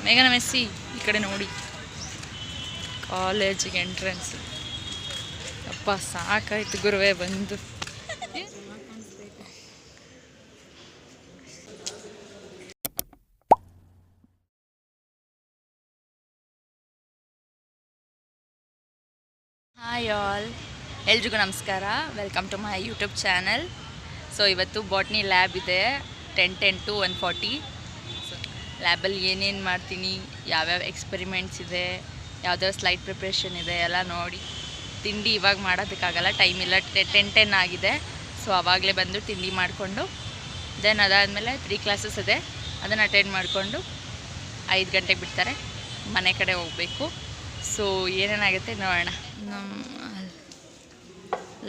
ಮೇಘನ Messi ಈ ಕಡೆ ನೋಡಿ, ಕಾಲೇಜಿಗೆ ಎಂಟ್ರೆನ್ಸ್. ಅಪ್ಪ ಸಾಕಾಯ್ತು ಗುರುವೇ ಬಂದು. ಹಾಯ್ ಆಲ್, ಎಲ್ರಿಗೂ ನಮಸ್ಕಾರ. Welcome to my YouTube channel. So ಇವತ್ತು ಬಾಟ್ನಿ ಲ್ಯಾಬ್ ಇದೆ 10 to 1:40. ಸೊ ಲ್ಯಾಬಲ್ಲಿ ಏನೇನು ಮಾಡ್ತೀನಿ, ಯಾವ್ಯಾವ ಎಕ್ಸ್ಪೆರಿಮೆಂಟ್ಸ್ ಇದೆ, ಯಾವ್ದಾವ ಸ್ಲೈಡ್ ಪ್ರಿಪ್ರೇಷನ್ ಇದೆ ಎಲ್ಲ ನೋಡಿ. ತಿಂಡಿ ಇವಾಗ ಮಾಡೋದಕ್ಕಾಗಲ್ಲ, ಟೈಮ್ ಇಲ್ಲ, 10 ಆಗಿದೆ. ಸೊ ಆವಾಗಲೇ ಬಂದು ತಿಂಡಿ ಮಾಡಿಕೊಂಡು ದೆನ್ ಅದಾದಮೇಲೆ 3 ಕ್ಲಾಸಸ್ ಇದೆ, ಅದನ್ನು ಅಟೆಂಡ್ ಮಾಡಿಕೊಂಡು 5 ಗಂಟೆಗೆ ಬಿಡ್ತಾರೆ, ಮನೆ ಕಡೆ ಹೋಗಬೇಕು. ಸೊ ಏನೇನಾಗುತ್ತೆ ನೋಡೋಣ. ನಮ್ಮ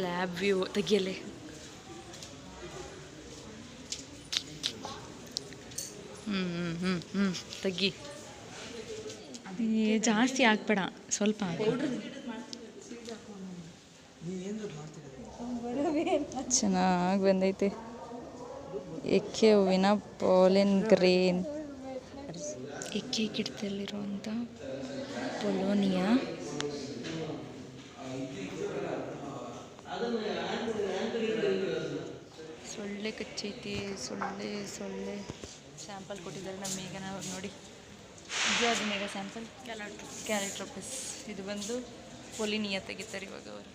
ಲ್ಯಾಬ್ ವ್ಯೂ ತೆಗಿಯಲಿ. ತೆಗಿ, ಜಾಸ್ತಿ ಹಾಕ್ಬೇಡ, ಸ್ವಲ್ಪ ಚೆನ್ನಾಗಿ ಬಂದೈತೆ. ಎಕ್ಕೆ ಹೂವಿನ ಪೋಲೆನ್ ಗ್ರೇನ್, ಎಕ್ಕೆ ಗಿಡದಲ್ಲಿರುವಂಥ ಪೊಲೋನಿಯಾ. ಸೊಳ್ಳೆ ಕಚ್ಚೈತಿ, ಸೊಳ್ಳೆ ಸ್ಯಾಂಪಲ್ ಕೊಟ್ಟಿದ್ದಾರೆ ನಮ್ಮ ಮೇಘನ. ನೋಡಿ ಇದು ಅದು ಮೇಘ ಸ್ಯಾಂಪಲ್ ಕ್ಯಾರೆಟ್ರೋಪಿಸ್. ಇದು ಬಂದು ಪೊಲಿನಿಯಾ ತೆಗಿತಾರೆ ಇವಾಗ ಅವರು.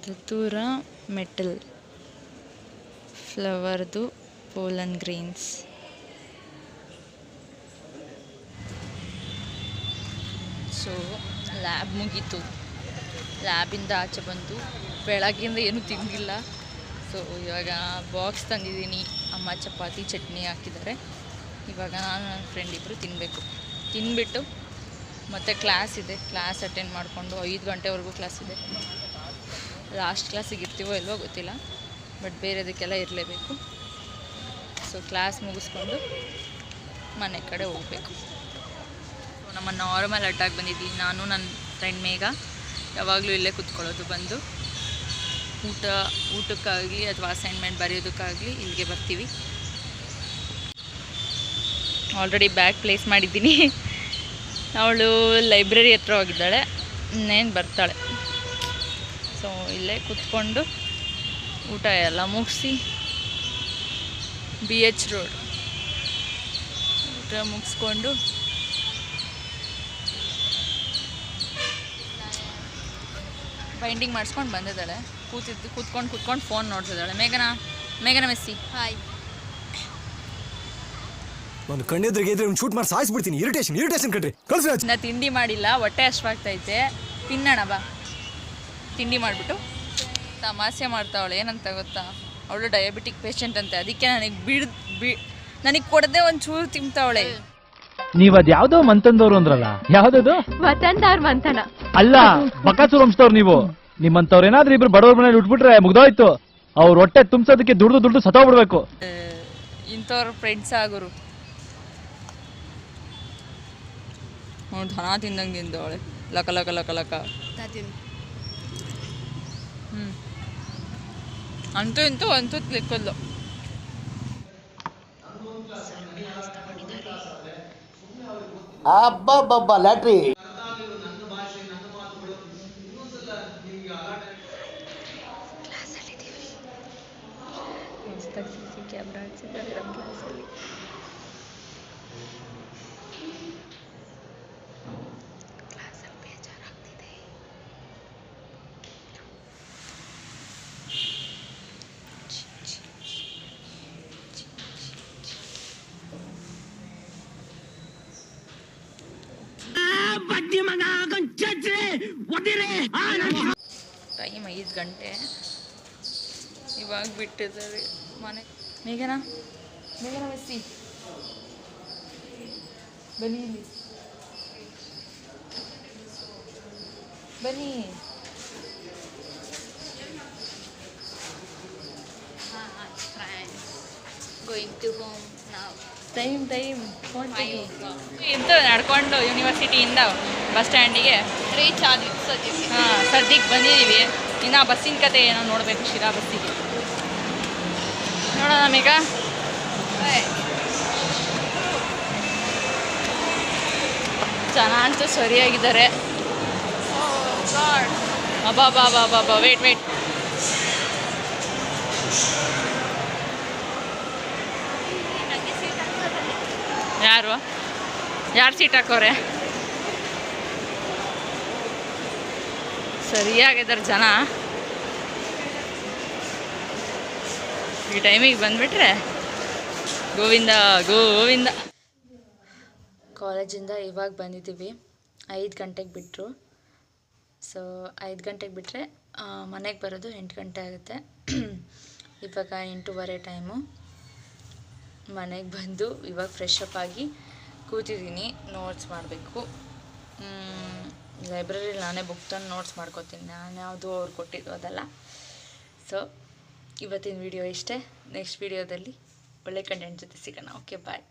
ದತೂರ ಮೆಟಲ್ ಫ್ಲವರ್ದು ಪೋಲನ್ ಗ್ರೀನ್ಸ್. ಸೊ ಲ್ಯಾಬ್ ಮುಗೀತು. ಲ್ಯಾಬಿಂದ ಆಚೆ ಬಂದು ಬೆಳಗ್ಗಿಂದ ಏನೂ ತಿಂದಿಲ್ಲ. ಸೊ ಇವಾಗ ಬಾಕ್ಸ್ ತಂದಿದ್ದೀನಿ, ಅಮ್ಮ ಚಪಾತಿ ಚಟ್ನಿ ಹಾಕಿದ್ದಾರೆ. ಇವಾಗ ನಾನು ನನ್ನ ಫ್ರೆಂಡ್ ಇಬ್ಬರು ತಿನ್ನಬೇಕು. ತಿಂದ್ಬಿಟ್ಟು ಮತ್ತು ಕ್ಲಾಸ್ ಇದೆ, ಕ್ಲಾಸ್ ಅಟೆಂಡ್ ಮಾಡಿಕೊಂಡು 5 ಗಂಟೆವರೆಗೂ ಕ್ಲಾಸ್ ಇದೆ. ಲಾಸ್ಟ್ ಕ್ಲಾಸಿಗೆ ಇರ್ತೀವೋ ಇಲ್ವೋ ಗೊತ್ತಿಲ್ಲ, ಬಟ್ ಬೇರೆದಕ್ಕೆಲ್ಲ ಇರಲೇಬೇಕು. ಸೊ ಕ್ಲಾಸ್ ಮುಗಿಸ್ಕೊಂಡು ಮನೆ ಕಡೆ ಹೋಗಬೇಕು. ಸೊ ನಮ್ಮ ನಾರ್ಮಲ್ ಅಡ್ಡಾಗಿ ಬಂದಿದ್ದೀನಿ ನಾನು, ನನ್ನ ಫ್ರೆಂಡ್ ಮೇಘ. ಯಾವಾಗಲೂ ಇಲ್ಲೇ ಕೂತ್ಕೊಳ್ಳೋದು. ಬಂದು ಊಟಕ್ಕಾಗಲಿ ಅಥವಾ ಅಸೈನ್ಮೆಂಟ್ ಬರೆಯೋದಕ್ಕಾಗಲಿ ಇಲ್ಲಿಗೆ ಬರ್ತೀವಿ. ಆಲ್ರೆಡಿ ಬ್ಯಾಗ್ ಪ್ಲೇಸ್ ಮಾಡಿದ್ದೀನಿ. ಅವಳು ಲೈಬ್ರರಿ ಹತ್ರ ಹೋಗಿದ್ದಾಳೆ, ಇನ್ನೇನು ಬರ್ತಾಳೆ. ಸೊ ಇಲ್ಲೇ ಕೂತ್ಕೊಂಡು ಊಟ ಎಲ್ಲ ಮುಗಿಸಿ BH ರೋಡ್ ಊಟ ಮುಗಿಸ್ಕೊಂಡು ಬೈಂಡಿಂಗ್ ಮಾಡಿಸ್ಕೊಂಡು ಬಂದಿದ್ದಾಳೆ. ಕೂತ್ಕೊಂಡು ಫೋನ್ ನೋಡ್ತಿದ್ದಾಳೆ. ಮೇಘನ ಮೆಸ್ಸಿ ಹಾಯ್. ನಾನು ಕಣ್ಣೆದ್ರಿಗೆ ಇದ್ರೆ ಶೂಟ್ ಮಾಡಿ ಸಾಯಿಸ್ಬಿಡ್ತೀನಿ. ಇರಿಟೇಷನ್ ಕಣ್ರಿ. ನಾ ತಿಂಡಿ ಮಾಡಿಲ್ಲ, ಹೊಟ್ಟೆ ಅಷ್ಟವಾಗ್ತೈತೆ, ತಿನ್ನೋಣ ಬಾ. ತಿಂಡಿ ಮಾಡಿಬಿಟ್ಟು ತಮಾಷೆ ಮಾಡ್ತಾವಳೆ. ಏನಂತ ಗೊತ್ತಾ, ಅವಳು ಡಯಾಬಿಟಿಕ್ ಪೇಷಂಟ್ ಅಂತೆ, ಅದಕ್ಕೆ ನನಗೆ ಕೊಡದೆ ಒಂಚೂರು ತಿಂತಾವಳೆ. ನೀವ್ ಅದ್ ಯಾವ್ದೋ ಮಂತಂದವ್ರು ಅಂದ್ರಲ್ಲ, ಯಾವ್ದದು? ವತಂದವ್ರ ಮಂತನ ಅಲ್ಲ, ಬಕಾಸೂರ್ ವಂಶದವ್ರು ನೀವು. ನಿಮ್ಮಂತವ್ರು ಏನಾದ್ರೂ ಇಬ್ರು ಬಡವ್ರ ಮನೇಲಿ ಉಟ್ಬಿಟ್ರೆ ಮುಗ್ದೋಯ್ತು. ಅವ್ರ ಹೊಟ್ಟೆ ತುಂಬಿಸೋದಕ್ಕೆ ದುಡ್ದು ಸತ್ತೋಗ್ಬಿಡ್ಬೇಕು. ಇಂಥವ್ರ ಫ್ರೆಂಡ್ಸ್ ಆಗೋರು. ನೋಡಿ ಹಣ ತಿಂದಂಗೆ ತಿಂದವಳೆ, ಲಕ. ಅಂತೂ ಲೆಕ್ಕಲ್ಲ. ಅಬ್ಬಬ್ಬಬ್ಬ ಲ್ಯಾಟ್ರಿ. ಕ್ಯಾಮ್ರಾ ಹಾಕ್ಸಿದ್ದಾರೆ ನಮ್ಮ ಕ್ಲಾಸಲ್ಲಿ. ಬೇಜಾರಾಗ್ತಿದೆ. ಟೈಮ್ 5 ಗಂಟೆ, ಇವಾಗ ಬಿಟ್ಟಿದ್ದಾರೆ ಮನೆ. ಮೇಘನ ಮೆಸ್ಸಿ ಬನ್ನಿ, ಇಲ್ಲಿ ಬನ್ನಿ. ಗೋಯಿಂಗ್ ಟು ಹೋಮ್ ನಾವ್. ಟೈಮ್ ಇಂತ ನಡ್ಕೊಂಡು ಯೂನಿವರ್ಸಿಟಿಯಿಂದ ಬಸ್ ಸ್ಟ್ಯಾಂಡಿಗೆ ರೀಚ್ ಆದ್ವಿ ಸದ್ಯಕ್ಕೆ. ಸದ್ಯಕ್ಕೆ ಬಂದಿದ್ದೀವಿ. ಇನ್ನು ಬಸ್ಸಿನ ಕತೆ ಏನೋ ನೋಡಬೇಕು, ಶಿರಾ ಬಸ್ಸಿಗೆ ನೋಡೋಣ. ಮೇಘ ಜನ ಅಂತೂ ಸರಿಯಾಗಿದ್ದಾರೆ. ಅಬ್ಬಾ ಬಾ ಬಾ ಬಾ ಬಾ ವೇಟ್ ಯಾರು ಸೀಟ್ ಹಾಕೋರೆ? ಸರಿಯಾಗಿದ್ದಾರೆ ಜನ. ಈ ಟೈಮಿಗೆ ಬಂದುಬಿಟ್ರೆ ಗೋವಿಂದ ಗೋವಿಂದ. ಕಾಲೇಜಿಂದ ಇವಾಗ ಬಂದಿದ್ದೀವಿ. 5 ಗಂಟೆಗೆ ಬಿಟ್ಟರು. ಸೊ 5 ಗಂಟೆಗೆ ಬಿಟ್ಟರೆ ಮನೆಗೆ ಬರೋದು 8 ಗಂಟೆ ಆಗುತ್ತೆ. ಇವಾಗ 8:15 ಟೈಮು. ಮನೆಗೆ ಬಂದು ಇವಾಗ ಫ್ರೆಶ್ ಅಪ್ ಆಗಿ ಕೂತಿದ್ದೀನಿ. ನೋಟ್ಸ್ ಮಾಡಬೇಕು. ಲೈಬ್ರರಿಲಿ ನಾನೇ ಬುಕ್ ತಂದು ನೋಟ್ಸ್ ಮಾಡ್ಕೋತೀನಿ. ನಾನು ಯಾವುದು ಅವ್ರು ಕೊಟ್ಟಿದ್ದು ಅದಲ್ಲ. ಸೊ ಇವತ್ತಿನ ವಿಡಿಯೋ ಇಷ್ಟೇ. ನೆಕ್ಸ್ಟ್ ವಿಡಿಯೋದಲ್ಲಿ ಒಳ್ಳೆ ಕಂಟೆಂಟ್ ಜೊತೆ ಸಿಗೋಣ. ಓಕೆ ಬಾಯ್.